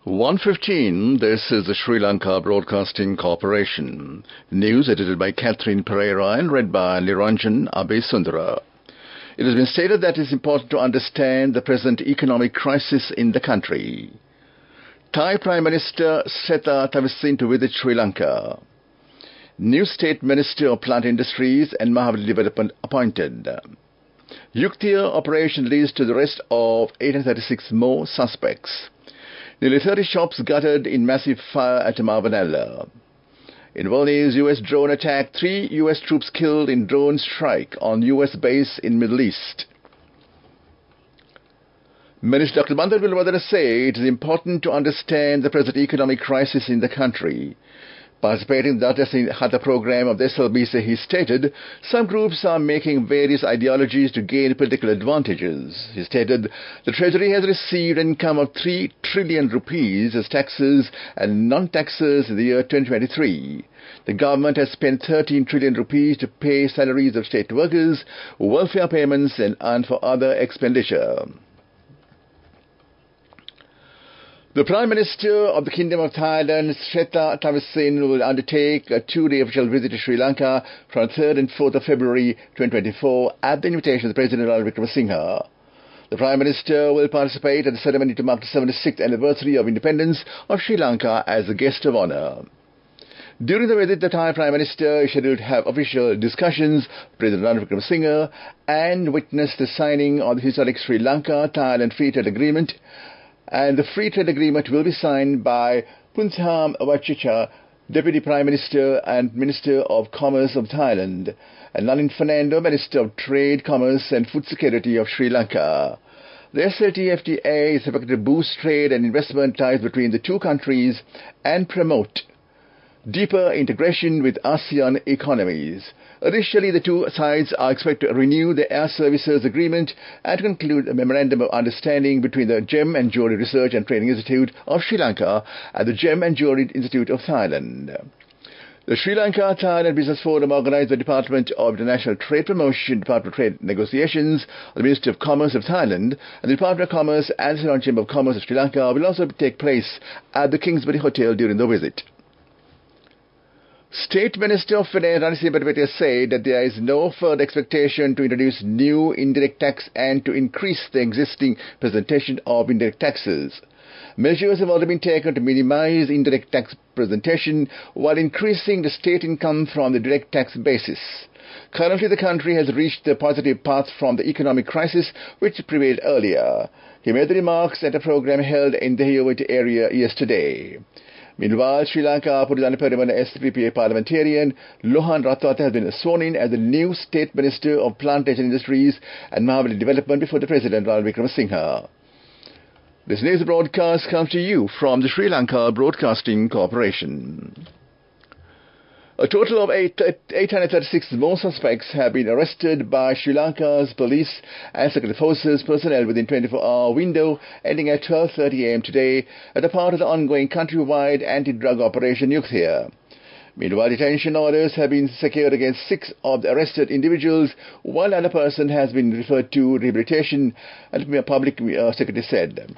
1:15. This is the Sri Lanka Broadcasting Corporation. News edited by Catherine Pereira and read by Niranjan Abesundara. It has been stated that it is important to understand the present economic crisis in the country. Thai Prime Minister Sretha Thavisin to visit Sri Lanka. New State Minister of Plant Industries and Mahabali Development appointed. Yuktiya operation leads to the arrest of 836 more suspects. Nearly 30 shops gutted in massive fire at Mavanella. In world news, U.S. drone attack. 3 U.S. troops killed in drone strike on U.S. base in Middle East. Minister Dr. Bandar Wilwadara say it is important to understand the present economic crisis in the country. Participating in the Data Sinhala program of the SLBC, he stated, some groups are making various ideologies to gain political advantages. He stated, the Treasury has received an income of 3 trillion rupees as taxes and non-taxes in the year 2023. The government has spent 13 trillion rupees to pay salaries of state workers, welfare payments and for other expenditure. The Prime Minister of the Kingdom of Thailand, Sretha Thavisin, will undertake a 2-day official visit to Sri Lanka from 3rd and 4th of February 2024 at the invitation of the President Ranil Wickremesinghe. The Prime Minister will participate at the ceremony to mark the 76th anniversary of independence of Sri Lanka as a guest of honour. During the visit, the Thai Prime Minister is scheduled to have official discussions with President Ranil Wickremesinghe and witness the signing of the historic Sri Lanka-Thailand Free Trade Agreement. And the free trade agreement will be signed by Puntham Wachicha, Deputy Prime Minister and Minister of Commerce of Thailand, and Nalin Fernando, Minister of Trade, Commerce and Food Security of Sri Lanka. The SLTFTA is expected to boost trade and investment ties between the two countries and promote deeper integration with ASEAN economies. Additionally, the two sides are expected to renew the Air Services Agreement and conclude a Memorandum of Understanding between the Gem and Jewellery Research and Training Institute of Sri Lanka and the Gem and Jewellery Institute of Thailand. The Sri Lanka-Thailand Business Forum, organized by the Department of International Trade Promotion, Department of Trade Negotiations, the Ministry of Commerce of Thailand, and the Department of Commerce and the Ceylon Chamber of Commerce of Sri Lanka, will also take place at the Kingsbury Hotel during the visit. State Minister of Finance Ranil Sripathipitiya said that there is no further expectation to introduce new indirect tax and to increase the existing presentation of indirect taxes. Measures have already been taken to minimize indirect tax presentation while increasing the state income from the direct tax basis. Currently, the country has reached the positive path from the economic crisis which prevailed earlier. He made the remarks at a program held in the Hiyoviti area yesterday. Meanwhile, Sri Lanka Pududana Perimana SPPA parliamentarian Lohan Ratwata has been sworn in as the new State Minister of Plantation Industries and Mahabali Development before the President Ranil Wickremesinghe. This news broadcast comes to you from the Sri Lanka Broadcasting Corporation. A total of 836 more suspects have been arrested by Sri Lanka's police and security forces personnel within 24-hour window ending at 12:30 a.m. today as a part of the ongoing countrywide anti-drug operation Yuktiya. Meanwhile, detention orders have been secured against 6 of the arrested individuals, while another person has been referred to rehabilitation, and the public secretary said.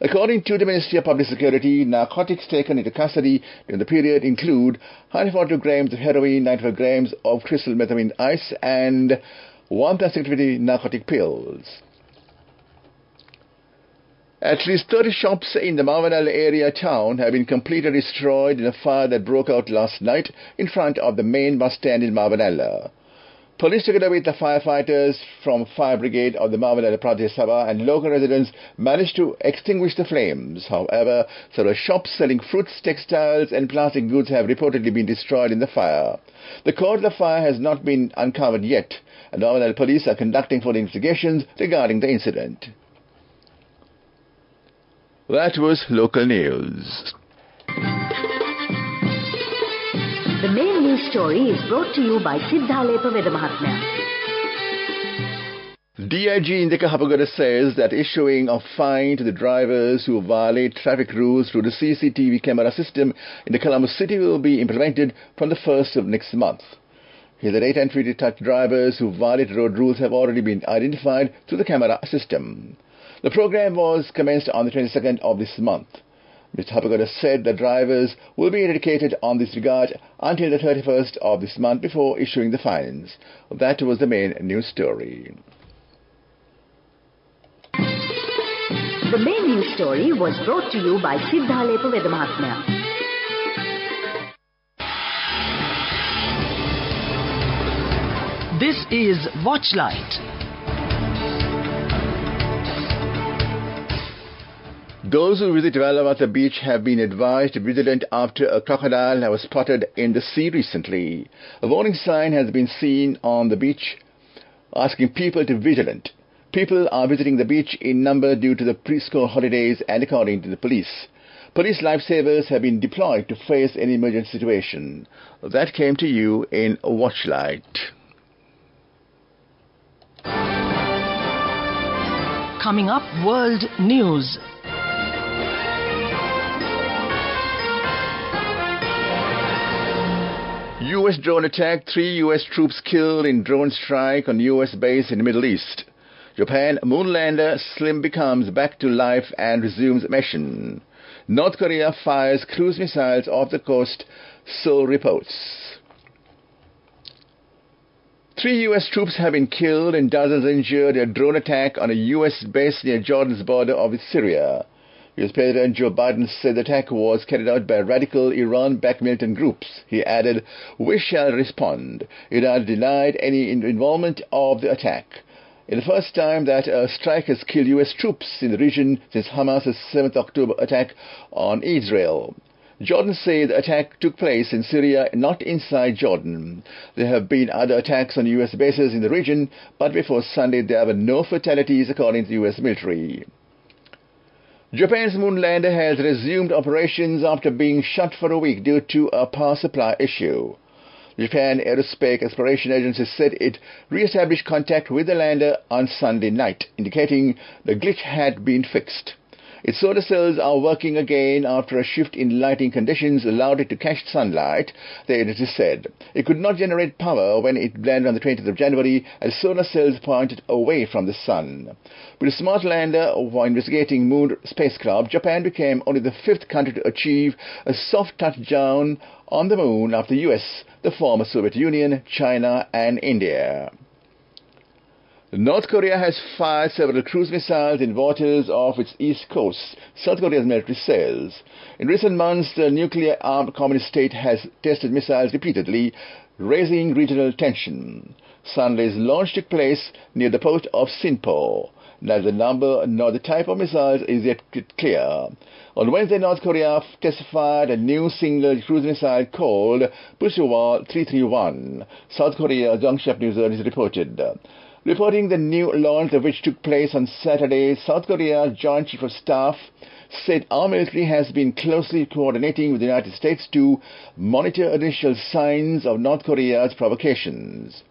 According to the Ministry of Public Security, narcotics taken into custody during the period include 142 grams of heroin, 95 grams of crystal methamphetamine ice, and 1,650 narcotic pills. At least 30 shops in the Mavanella area town have been completely destroyed in a fire that broke out last night in front of the main bus stand in Mavanella. Police, together with the firefighters from Fire Brigade of the Mavanella Pradesh Sabha and local residents, managed to extinguish the flames. However, several shops selling fruits, textiles and plastic goods have reportedly been destroyed in the fire. The cause of the fire has not been uncovered yet, and the Mavanella police are conducting further investigations regarding the incident. That was local news. The main news story is brought to you by Sinhala Mahatmya. DIG Indika Hapagada says that issuing a fine to the drivers who violate traffic rules through the CCTV camera system in the Colombo city will be implemented from the 1st of next month. He said 803 touch drivers who violate road rules have already been identified through the camera system. The program was commenced on the 22nd of this month. Mr. Hapagoda said that drivers will be educated on this regard until the 31st of this month before issuing the fines. That was the main news story. The main news story was brought to you by Sinhala Mahatmya. This is Watchlight. Those who visit Velavata beach have been advised to be vigilant after a crocodile was spotted in the sea recently. A warning sign has been seen on the beach asking people to be vigilant. People are visiting the beach in number due to the pre-school holidays and according to the police. Police lifesavers have been deployed to face any emergency situation. That came to you in Watchlight. Coming up, world news. U.S. drone attack. 3 U.S. troops killed in drone strike on U.S. base in the Middle East. Japan moonlander Slim becomes back to life and resumes mission. North Korea fires cruise missiles off the coast, Seoul reports. 3 U.S. troops have been killed and dozens injured in a drone attack on a U.S. base near Jordan's border with Syria. U.S. President Joe Biden said the attack was carried out by radical Iran-backed militant groups. He added, "We shall respond." Iran denied any involvement of the attack. It's the first time that a strike has killed U.S. troops in the region since Hamas's 7th October attack on Israel. Jordan said the attack took place in Syria, not inside Jordan. There have been other attacks on U.S. bases in the region, but before Sunday there were no fatalities according to the U.S. military. Japan's moonlander has resumed operations after being shut for a week due to a power supply issue. The Japan Aerospace Exploration Agency said it re-established contact with the lander on Sunday night, indicating the glitch had been fixed. Its solar cells are working again after a shift in lighting conditions allowed it to catch sunlight, the agency said. It could not generate power when it landed on the 20th of January as solar cells pointed away from the sun. With a smart lander while investigating moon spacecraft, Japan became only the 5th country to achieve a soft touchdown on the moon after the US, the former Soviet Union, China and India. North Korea has fired several cruise missiles in waters off its east coast, South Korea's military says. In recent months, the nuclear-armed communist state has tested missiles repeatedly, raising regional tension. Sunday's launch took place near the port of Sinpo. Neither the number nor the type of missiles is yet clear. On Wednesday, North Korea testified a new single cruise missile called Pusuwa 331. South Korea's Yonhap News Service reported. Reporting the new launch, which took place on Saturday, South Korea's Joint Chief of Staff said our military has been closely coordinating with the United States to monitor initial signs of North Korea's provocations.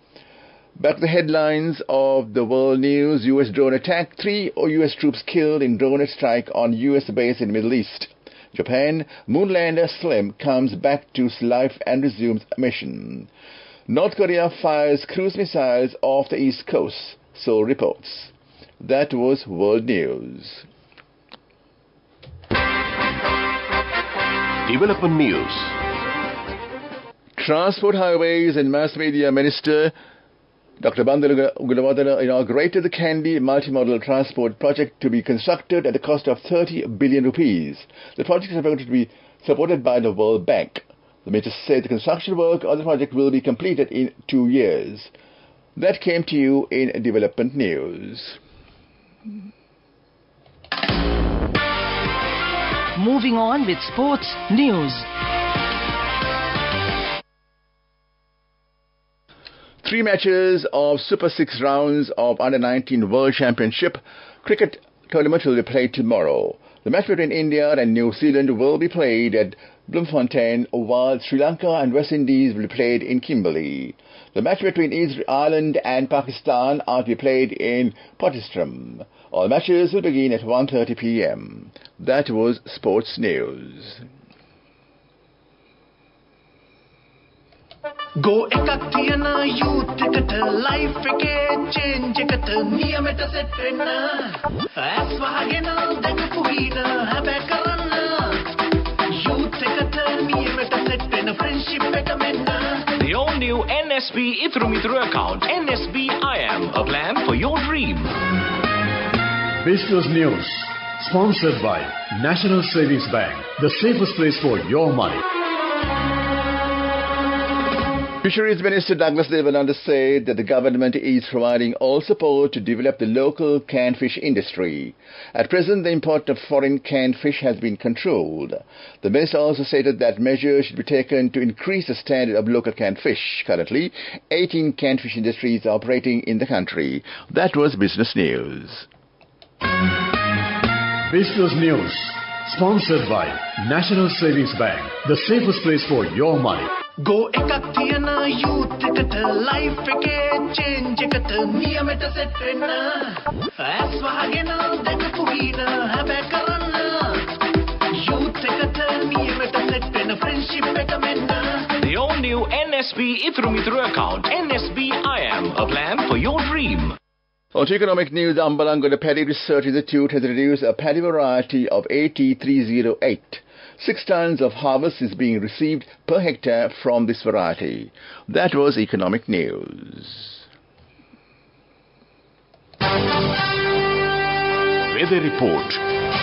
Back to the headlines of the world news. U.S. drone attack. 3 U.S. troops killed in drone strike on U.S. base in the Middle East. Japan, moonlander Slim comes back to life and resumes mission. North Korea fires cruise missiles off the east coast, Seoul reports. That was world news. Development news. Transport, Highways and Mass Media Minister Dr. Bandula Gunawardena inaugurated the Kandy multimodal transport project to be constructed at the cost of 30 billion rupees. The project is going to be supported by the World Bank. The minister said the construction work on the project will be completed in 2 years. That came to you in development news. Moving on with sports news. 3 matches of Super 6 rounds of Under-19 World Championship cricket tournament will be played tomorrow. The match between India and New Zealand will be played at Bloemfontein, while Sri Lanka and West Indies will be played in Kimberley. The match between Ireland and Pakistan are to be played in Potchefstroom. All matches will begin at 1:30 p.m. That was sports news. Go ekakthiyana youth kat life ke change kat niyamata set na aswagena dak puhina habe karana NSB Ithumitru account. NSB I am, a plan for your dream. Business News, sponsored by National Savings Bank, the safest place for your money. Fisheries Minister Douglas Devananda said that the government is providing all support to develop the local canned fish industry. At present, the import of foreign canned fish has been controlled. The minister also stated that measures should be taken to increase the standard of local canned fish. Currently, 18 canned fish industries are operating in the country. That was Business News. Business News, sponsored by National Savings Bank, the safest place for your money. Go ekak thiyana youth eකට life එකේ change එකට නියමෙට set වෙන්න ඇස් වහගෙන දැකපු හින හැබැයි කරන්න youth එකට නියමෙට set වෙන්න friendship එක මෙන්න. The all new NSB Ithumitru account. NSB I am, a plan for your dream. On to economic news, Ambalangoda Paddy Research Institute has reduced a paddy variety of 8308. 6 tons of harvest is being received per hectare from this variety. That was economic news. Weather report.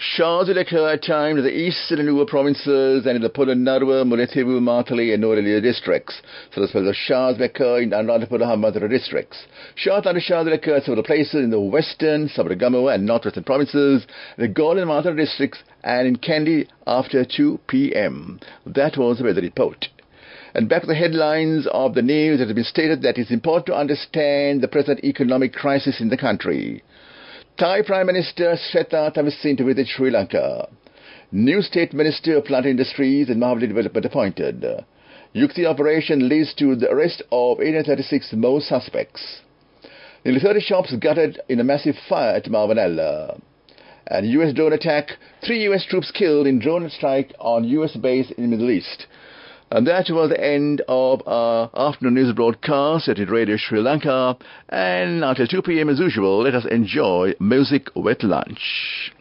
Showers will occur at times in the eastern and Nuwa provinces and in the Polonnaruwa, Mullaitivu, Matali and Norelia districts. So as well as showers will occur in Anuradhapura, Hambantota districts. Short thundershowers will occur at several places in the western, Sabaragamuwa and northwestern provinces, the Galle and Matara districts and in Kandy after 2 p.m. That was the weather report. And back to the headlines of the news, it has been stated that it's important to understand the present economic crisis in the country. Thai Prime Minister Sretha Thavisin to visit Sri Lanka. New State Minister of Plant Industries and Mahabali Development appointed. Yukti operation leads to the arrest of 836 more suspects. Nearly 30 shops gutted in a massive fire at Mavanella. And US drone attack, 3 US troops killed in drone strike on US base in the Middle East. And that was the end of our afternoon news broadcast at Radio Sri Lanka. And until 2 p.m. as usual, let us enjoy music with lunch.